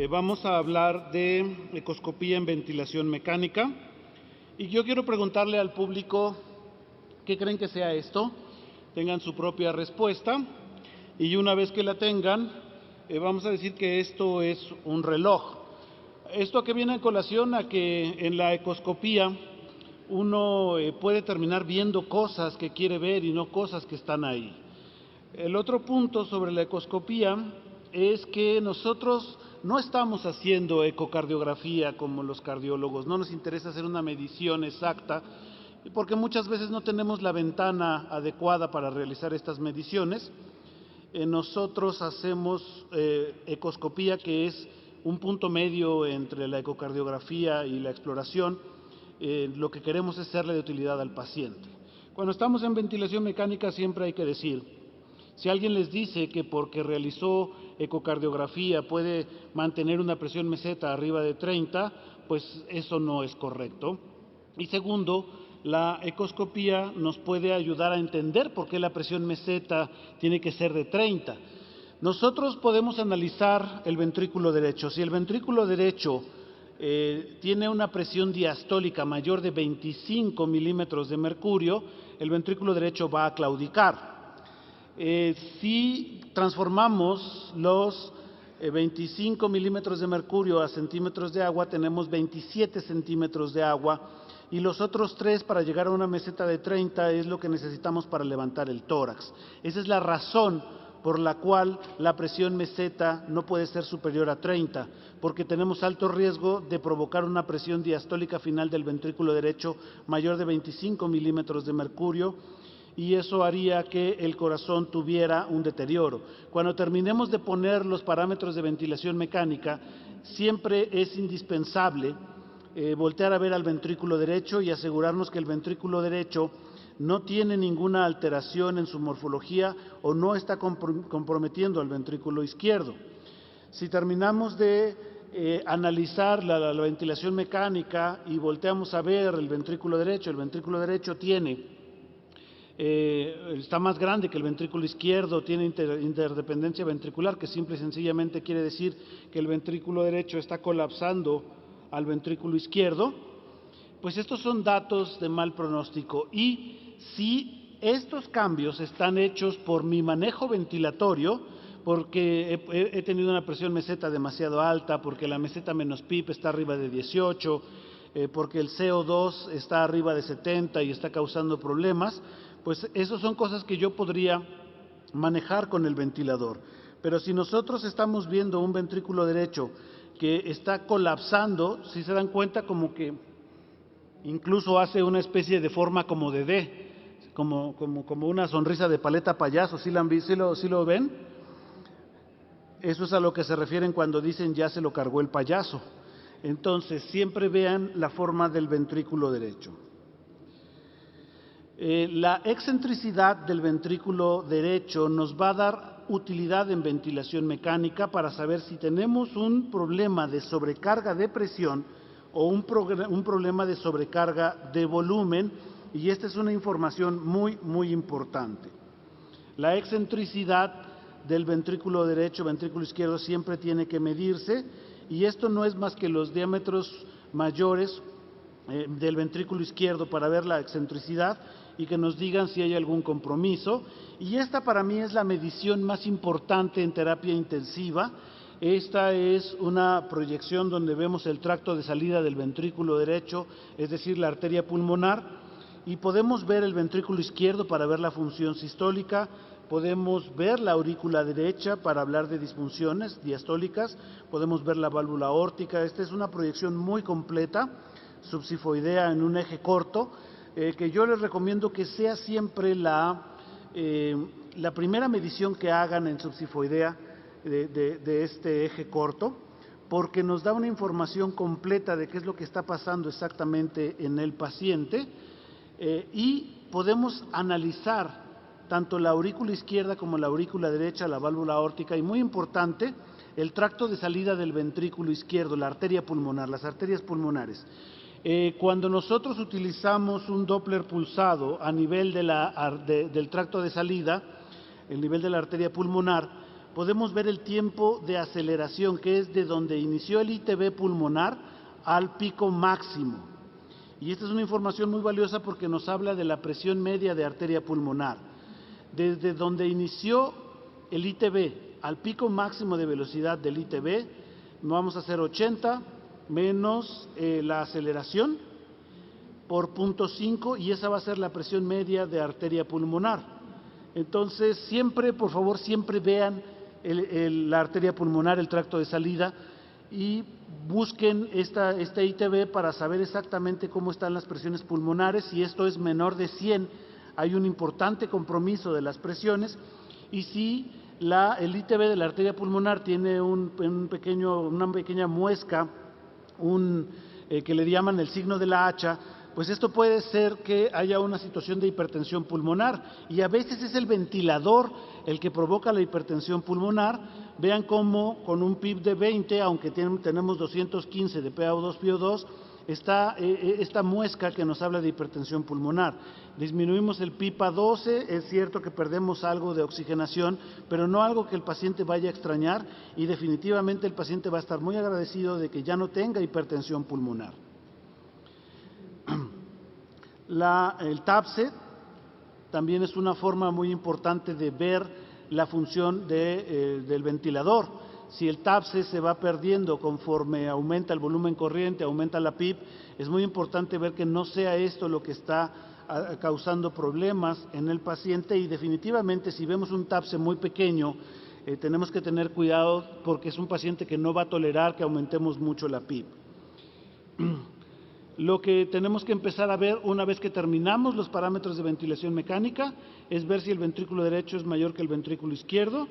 Vamos a hablar de ecoscopía en ventilación mecánica y yo quiero preguntarle al público qué creen que sea esto, tengan su propia respuesta y una vez que la tengan, vamos a decir que esto es un reloj. Esto que viene a colación a que en la ecoscopía uno puede terminar viendo cosas que quiere ver y no cosas que están ahí. El otro punto sobre la ecoscopía es que nosotros no estamos haciendo ecocardiografía como los cardiólogos, no nos interesa hacer una medición exacta, porque muchas veces no tenemos la ventana adecuada para realizar estas mediciones. Nosotros hacemos ecoscopía, que es un punto medio entre la ecocardiografía y la exploración. Lo que queremos es serle de utilidad al paciente. Cuando estamos en ventilación mecánica siempre hay que decir, si alguien les dice que porque realizó ecocardiografía puede mantener una presión meseta arriba de 30, pues eso no es correcto. Y segundo, la ecoscopía nos puede ayudar a entender por qué la presión meseta tiene que ser de 30. Nosotros podemos analizar el ventrículo derecho. Si el ventrículo derecho tiene una presión diastólica mayor de 25 milímetros de mercurio, el ventrículo derecho va a claudicar. Si transformamos los 25 milímetros de mercurio a centímetros de agua, tenemos 27 centímetros de agua y los otros 3 para llegar a una meseta de 30 es lo que necesitamos para levantar el tórax. Esa es la razón por la cual la presión meseta no puede ser superior a 30, porque tenemos alto riesgo de provocar una presión diastólica final del ventrículo derecho mayor de 25 milímetros de mercurio, y eso haría que el corazón tuviera un deterioro. Cuando terminemos de poner los parámetros de ventilación mecánica, siempre es indispensable voltear a ver al ventrículo derecho y asegurarnos que el ventrículo derecho no tiene ninguna alteración en su morfología o no está comprometiendo al ventrículo izquierdo. Si terminamos de analizar la ventilación mecánica y volteamos a ver el ventrículo derecho tiene está más grande que el ventrículo izquierdo, tiene interdependencia ventricular, que simple y sencillamente quiere decir que el ventrículo derecho está colapsando al ventrículo izquierdo, pues estos son datos de mal pronóstico. Y si estos cambios están hechos por mi manejo ventilatorio, porque he tenido una presión meseta demasiado alta, porque la meseta menos PIP está arriba de 18, porque el CO2 está arriba de 70 y está causando problemas, pues esas son cosas que yo podría manejar con el ventilador. Pero si nosotros estamos viendo un ventrículo derecho que está colapsando, si se dan cuenta como que incluso hace una especie de forma como de D, como una sonrisa de paleta payaso, ¿sí lo ven? Eso es a lo que se refieren cuando dicen ya se lo cargó el payaso. Entonces, siempre vean la forma del ventrículo derecho. La excentricidad del ventrículo derecho nos va a dar utilidad en ventilación mecánica para saber si tenemos un problema de sobrecarga de presión o un problema de sobrecarga de volumen, y esta es una información muy importante. La excentricidad del ventrículo derecho, ventrículo izquierdo siempre tiene que medirse, y esto no es más que los diámetros mayores del ventrículo izquierdo para ver la excentricidad y que nos digan si hay algún compromiso. Y esta para mí es la medición más importante en terapia intensiva. Esta es una proyección donde vemos el tracto de salida del ventrículo derecho, es decir, la arteria pulmonar, y podemos ver el ventrículo izquierdo para ver la función sistólica, podemos ver la aurícula derecha para hablar de disfunciones diastólicas, podemos ver la válvula aórtica. Esta es una proyección muy completa, subsifoidea en un eje corto, que yo les recomiendo que sea siempre la primera medición que hagan en subsifoidea de este eje corto, porque nos da una información completa de qué es lo que está pasando exactamente en el paciente, y podemos analizar tanto la aurícula izquierda como la aurícula derecha, la válvula aórtica, y muy importante, el tracto de salida del ventrículo izquierdo, la arteria pulmonar, las arterias pulmonares. Cuando nosotros utilizamos un Doppler pulsado a nivel del tracto de salida, el nivel de la arteria pulmonar, podemos ver el tiempo de aceleración, que es de donde inició el ITB pulmonar al pico máximo. Y esta es una información muy valiosa porque nos habla de la presión media de arteria pulmonar. Desde donde inició el ITB al pico máximo de velocidad del ITB, vamos a hacer 80 menos la aceleración por 0.5 y esa va a ser la presión media de arteria pulmonar. Entonces, siempre, por favor, siempre vean la arteria pulmonar, el tracto de salida, y busquen este ITB para saber exactamente cómo están las presiones pulmonares. Si esto es menor de 100, hay un importante compromiso de las presiones, y si el ITB de la arteria pulmonar tiene una pequeña muesca, que le llaman el signo de la hacha, pues esto puede ser que haya una situación de hipertensión pulmonar, y a veces es el ventilador el que provoca la hipertensión pulmonar. Vean cómo con un PIB de 20, aunque tenemos 215 de PaO2-PO2, está esta muesca que nos habla de hipertensión pulmonar. Disminuimos el PIB a 12, es cierto que perdemos algo de oxigenación, pero no algo que el paciente vaya a extrañar, y definitivamente el paciente va a estar muy agradecido de que ya no tenga hipertensión pulmonar. El TAPSE también es una forma muy importante de ver la función del ventilador. Si el TAPSE se va perdiendo conforme aumenta el volumen corriente, aumenta la PIB, es muy importante ver que no sea esto lo que está causando problemas en el paciente, y definitivamente si vemos un TAPSE muy pequeño, tenemos que tener cuidado porque es un paciente que no va a tolerar que aumentemos mucho la PIB. Lo que tenemos que empezar a ver una vez que terminamos los parámetros de ventilación mecánica es ver si el ventrículo derecho es mayor que el ventrículo izquierdo.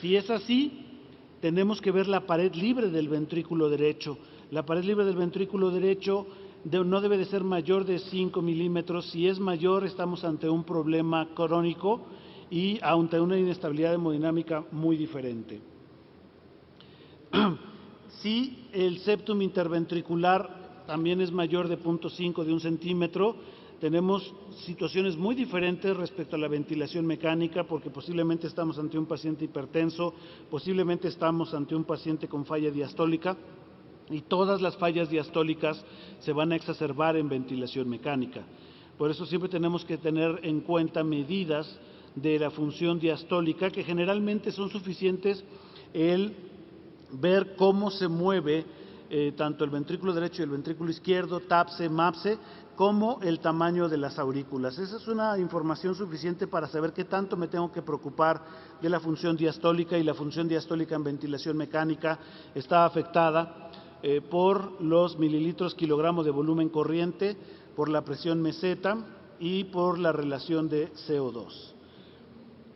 Si es así, tenemos que ver la pared libre del ventrículo derecho. La pared libre del ventrículo derecho no debe de ser mayor de 5 milímetros. Si es mayor, estamos ante un problema crónico y ante una inestabilidad hemodinámica muy diferente. Si el septum interventricular también es mayor de 0.5 de 1 centímetro, tenemos situaciones muy diferentes respecto a la ventilación mecánica, porque posiblemente estamos ante un paciente hipertenso, posiblemente estamos ante un paciente con falla diastólica, y todas las fallas diastólicas se van a exacerbar en ventilación mecánica. Por eso siempre tenemos que tener en cuenta medidas de la función diastólica, que generalmente son suficientes el ver cómo se mueve tanto el ventrículo derecho y el ventrículo izquierdo, TAPSE, MAPSE, como el tamaño de las aurículas. Esa es una información suficiente para saber qué tanto me tengo que preocupar de la función diastólica, y la función diastólica en ventilación mecánica está afectada por los mililitros kilogramo de volumen corriente, por la presión meseta y por la relación de CO2.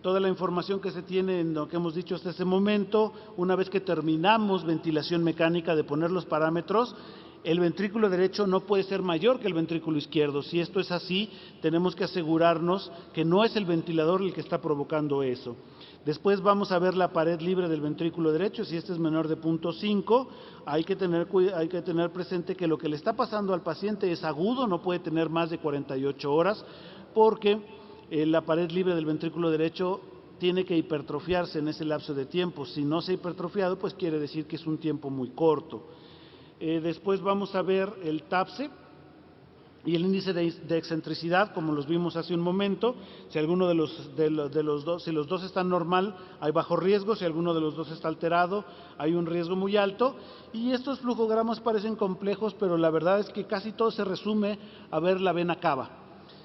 Toda la información que se tiene en lo que hemos dicho hasta ese momento, una vez que terminamos ventilación mecánica de poner los parámetros, el ventrículo derecho no puede ser mayor que el ventrículo izquierdo. Si esto es así, tenemos que asegurarnos que no es el ventilador el que está provocando eso. Después vamos a ver la pared libre del ventrículo derecho. Si este es menor de 0.5, hay que tener presente que lo que le está pasando al paciente es agudo, no puede tener más de 48 horas, porque la pared libre del ventrículo derecho tiene que hipertrofiarse en ese lapso de tiempo. Si no se ha hipertrofiado, pues quiere decir que es un tiempo muy corto. Después vamos a ver el TAPSE y el índice de excentricidad, como los vimos hace un momento. Si alguno de los dos, si los dos están normal, hay bajo riesgo. Si alguno de los dos está alterado, hay un riesgo muy alto. Y estos flujogramas parecen complejos, pero la verdad es que casi todo se resume a ver la vena cava.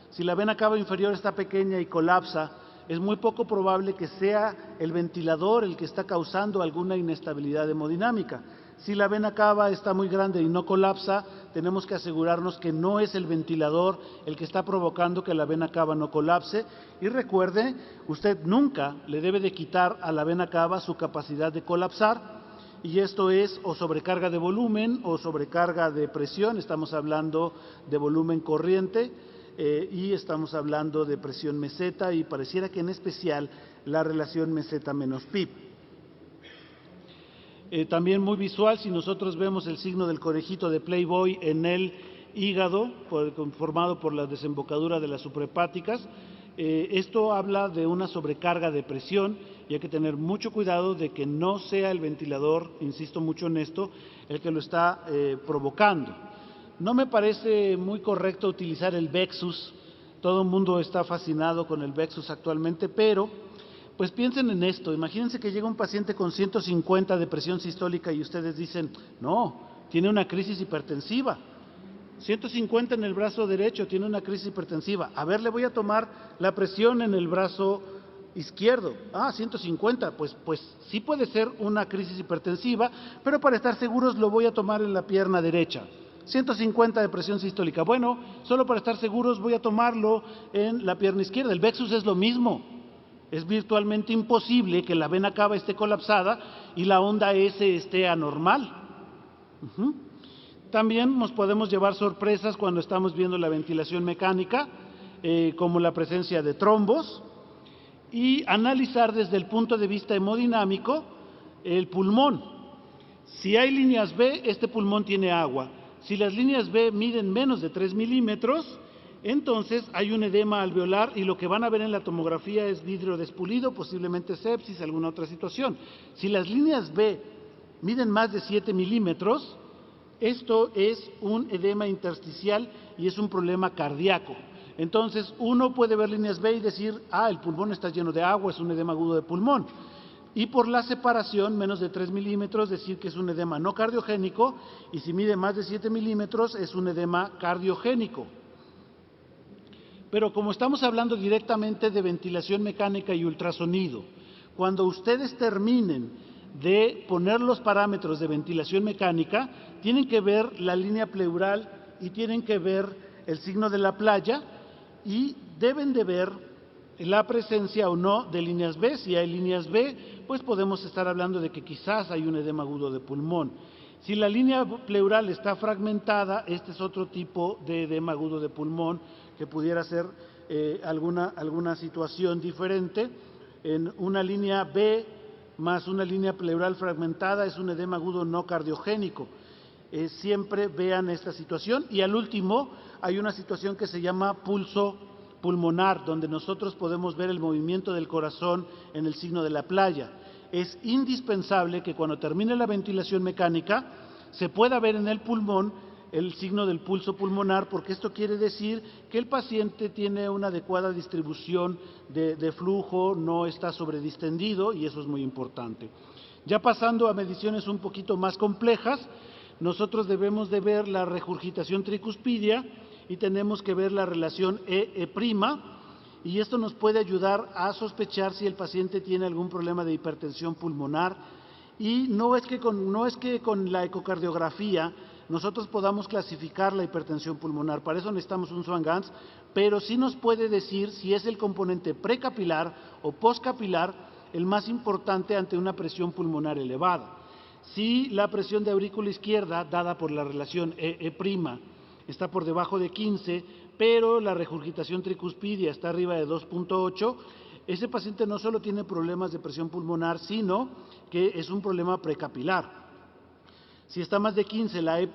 Si la vena cava inferior está pequeña y colapsa, es muy poco probable que sea el ventilador el que está causando alguna inestabilidad hemodinámica. Si la vena cava está muy grande y no colapsa, tenemos que asegurarnos que no es el ventilador el que está provocando que la vena cava no colapse. Y recuerde, usted nunca le debe de quitar a la vena cava su capacidad de colapsar, y esto es o sobrecarga de volumen o sobrecarga de presión. Estamos hablando de volumen corriente y estamos hablando de presión meseta, y pareciera que en especial la relación meseta menos PIB. También muy visual, si nosotros vemos el signo del conejito de Playboy en el hígado, formado por la desembocadura de las suprahepáticas, Esto habla de una sobrecarga de presión y hay que tener mucho cuidado de que no sea el ventilador, insisto mucho en esto, el que lo está provocando. No me parece muy correcto utilizar el Vexus. Todo el mundo está fascinado con el Vexus actualmente, pero pues piensen en esto. Imagínense que llega un paciente con 150 de presión sistólica y ustedes dicen, no, tiene una crisis hipertensiva. 150 en el brazo derecho, tiene una crisis hipertensiva. A ver, le voy a tomar la presión en el brazo izquierdo. 150, pues sí puede ser una crisis hipertensiva, pero para estar seguros lo voy a tomar en la pierna derecha. 150 de presión sistólica. Bueno, solo para estar seguros voy a tomarlo en la pierna izquierda. El Vexus es lo mismo. Es virtualmente imposible que la vena cava esté colapsada y la onda S esté anormal. También nos podemos llevar sorpresas cuando estamos viendo la ventilación mecánica, como la presencia de trombos, y analizar desde el punto de vista hemodinámico el pulmón. Si hay líneas B, este pulmón tiene agua. Si las líneas B miden menos de 3 milímetros, entonces hay un edema alveolar y lo que van a ver en la tomografía es vidrio despulido, posiblemente sepsis, alguna otra situación. Si las líneas B miden más de 7 milímetros, esto es un edema intersticial y es un problema cardíaco. Entonces, uno puede ver líneas B y decir, el pulmón está lleno de agua, es un edema agudo de pulmón. Y por la separación, menos de 3 milímetros, decir que es un edema no cardiogénico, y si mide más de 7 milímetros, es un edema cardiogénico. Pero como estamos hablando directamente de ventilación mecánica y ultrasonido, cuando ustedes terminen de poner los parámetros de ventilación mecánica, tienen que ver la línea pleural y tienen que ver el signo de la playa y deben de ver la presencia o no de líneas B. Si hay líneas B, pues podemos estar hablando de que quizás hay un edema agudo de pulmón. Si la línea pleural está fragmentada, este es otro tipo de edema agudo de pulmón que pudiera ser alguna situación diferente. En una línea B más una línea pleural fragmentada es un edema agudo no cardiogénico. Siempre vean esta situación. Y al último hay una situación que se llama pulso pulmonar, donde nosotros podemos ver el movimiento del corazón en el signo de la playa. Es indispensable que cuando termine la ventilación mecánica se pueda ver en el pulmón el signo del pulso pulmonar, porque esto quiere decir que el paciente tiene una adecuada distribución de flujo, no está sobredistendido y eso es muy importante. Ya pasando a mediciones un poquito más complejas, nosotros debemos de ver la regurgitación tricuspidia y tenemos que ver la relación E', y esto nos puede ayudar a sospechar si el paciente tiene algún problema de hipertensión pulmonar. Y no es que con la ecocardiografía nosotros podamos clasificar la hipertensión pulmonar, para eso necesitamos un Swan-Ganz, pero sí nos puede decir si es el componente precapilar o postcapilar el más importante ante una presión pulmonar elevada. Si la presión de aurícula izquierda, dada por la relación E', está por debajo de 15, pero la regurgitación tricuspidia está arriba de 2.8, ese paciente no solo tiene problemas de presión pulmonar, sino que es un problema precapilar. Si está más de 15 la E'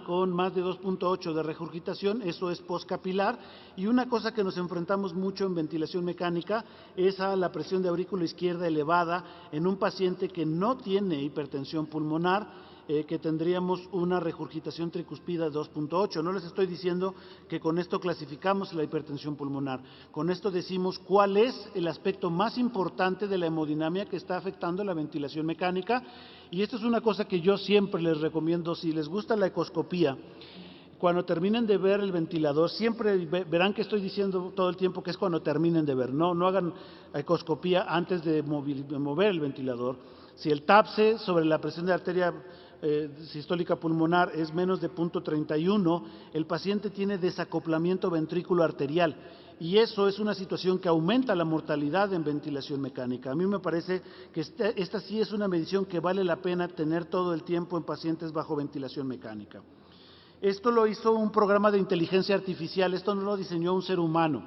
con más de 2.8 de regurgitación, eso es postcapilar. Y una cosa que nos enfrentamos mucho en ventilación mecánica es a la presión de aurícula izquierda elevada en un paciente que no tiene hipertensión pulmonar, que tendríamos una regurgitación tricuspida de 2.8. No les estoy diciendo que con esto clasificamos la hipertensión pulmonar. Con esto decimos cuál es el aspecto más importante de la hemodinamia que está afectando la ventilación mecánica. Y esto es una cosa que yo siempre les recomiendo, si les gusta la ecoscopía, cuando terminen de ver el ventilador, siempre verán que estoy diciendo todo el tiempo que es cuando terminen de ver, no hagan ecoscopía antes de mover el ventilador. Si el TAPSE sobre la presión de arteria sistólica pulmonar es menos de 0.31, el paciente tiene desacoplamiento ventrículo arterial y eso es una situación que aumenta la mortalidad en ventilación mecánica. A mí me parece que esta sí es una medición que vale la pena tener todo el tiempo en pacientes bajo ventilación mecánica. Esto lo hizo un programa de inteligencia artificial, esto no lo diseñó un ser humano.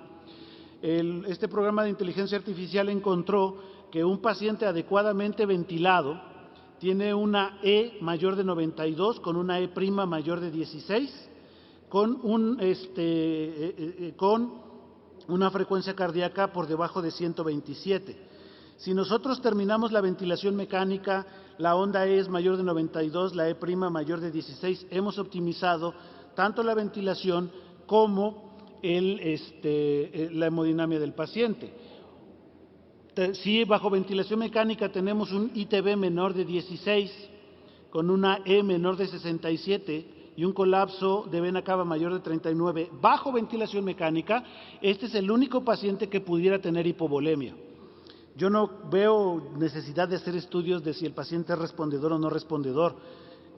Este programa de inteligencia artificial encontró que un paciente adecuadamente ventilado tiene una E mayor de 92 con una E' mayor de 16, con una frecuencia cardíaca por debajo de 127. Si nosotros terminamos la ventilación mecánica, la onda E es mayor de 92, la E' mayor de 16, hemos optimizado tanto la ventilación como la hemodinamia del paciente. Si bajo ventilación mecánica tenemos un ITB menor de 16, con una E menor de 67 y un colapso de vena cava mayor de 39, bajo ventilación mecánica, este es el único paciente que pudiera tener hipovolemia. Yo no veo necesidad de hacer estudios de si el paciente es respondedor o no respondedor.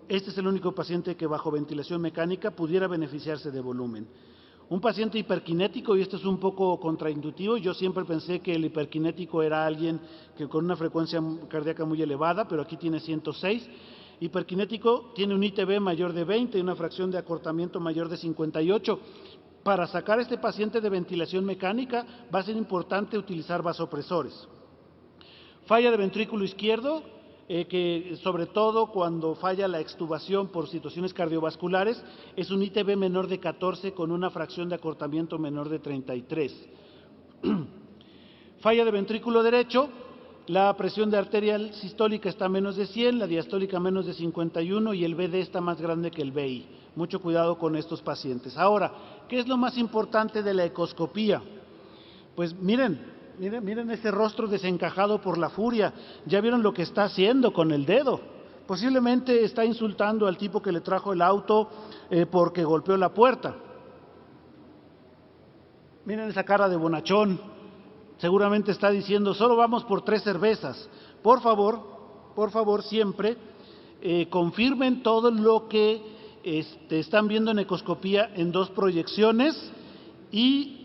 Este es el único paciente que bajo ventilación mecánica pudiera beneficiarse de volumen. Un paciente hiperkinético, y esto es un poco contraintuitivo, yo siempre pensé que el hiperkinético era alguien que con una frecuencia cardíaca muy elevada, pero aquí tiene 106. Hiperkinético tiene un ITB mayor de 20 y una fracción de acortamiento mayor de 58. Para sacar a este paciente de ventilación mecánica va a ser importante utilizar vasopresores. Falla de ventrículo izquierdo, que sobre todo cuando falla la extubación por situaciones cardiovasculares, es un ITB menor de 14 con una fracción de acortamiento menor de 33. Falla de ventrículo derecho, la presión de arterial sistólica está a menos de 100, la diastólica menos de 51 y el BD está más grande que el BI. Mucho cuidado con estos pacientes. Ahora, ¿qué es lo más importante de la ecoscopía? Pues miren ese rostro desencajado por la furia. Ya vieron lo que está haciendo con el dedo. Posiblemente está insultando al tipo que le trajo el auto porque golpeó la puerta. Miren esa cara de bonachón. Seguramente está diciendo, solo vamos por 3 cervezas. Por favor, siempre confirmen todo lo que están viendo en ecoscopía en 2 proyecciones y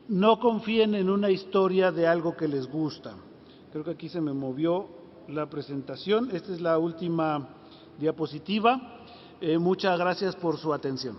no confíen en una historia de algo que les gusta. Creo que aquí se me movió la presentación. Esta es la última diapositiva. Muchas gracias por su atención.